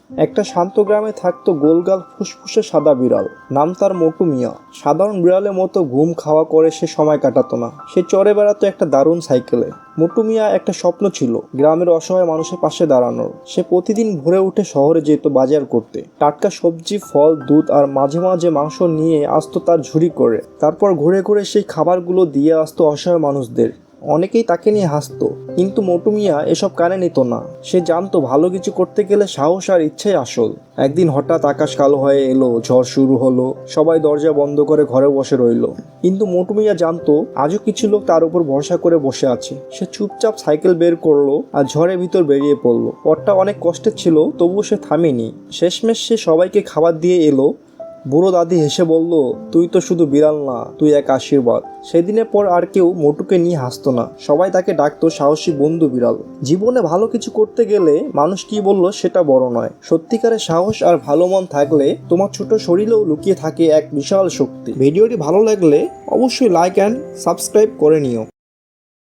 একটা শান্ত গ্রামে থাকতো গোলগাল ফুসফুসে সাদা বিড়াল। নাম তার মোটু মিয়া। সাধারণ বিড়ালের মতো ঘুম খাওয়া করে সে সময় কাটাতো না। সে চড়ে বেড়াতো একটা দারুণ সাইকেলে। মোটু মিয়া একটা স্বপ্ন ছিল গ্রামের অসহায় মানুষের পাশে দাঁড়ানোর। সে প্রতিদিন ভোরে উঠে শহরে যেত বাজার করতে। টাটকা সবজি, ফল, দুধ আর মাঝে মাঝে মাংস নিয়ে আসতো তার ঝুড়ি করে। তারপর ঘুরে ঘুরে সেই খাবারগুলো দিয়ে আসতো অসহায় মানুষদের। অনেকেই তাকে নিয়ে হাসতো, কিন্তু মোটু মিয়া এসব কানে নিত না। সে জানতো ভালো কিছু করতে গেলে সাহস আর ইচ্ছাই আসল। একদিন হঠাৎ আকাশ কালো হয়ে এলো, ঝড় শুরু হলো। সবাই দরজা বন্ধ করে ঘরে বসে রইলো। কিন্তু মোটু মিয়া জানতো আজও কিছু লোক তার উপর ভরসা করে বসে আছে। সে চুপচাপ সাইকেল বের করলো আর ঝড়ের ভিতর বেরিয়ে পড়লো। পথটা অনেক কষ্টের ছিল, তবুও সে থামেনি। শেষমেশ সে সবাইকে খাবার দিয়ে এলো। বুড়ো দাদি হেসে বলল, তুই তো শুধু বিড়াল না, তুই এক আশীর্বাদ। সেদিনের পর আর কেউ মোটুকে নিয়ে হাসতো না। সবাই তাকে ডাকতো সাহসী বন্ধু বিড়াল। জীবনে ভালো কিছু করতে গেলে মানুষ কি বলল সেটা বড় নয়। সত্যিকারের সাহস আর ভালো মন থাকলে তোমার ছোট শরীরেও লুকিয়ে থাকে এক বিশাল শক্তি। ভিডিওটি ভালো লাগলে অবশ্যই লাইক অ্যান্ড সাবস্ক্রাইব করে নিও।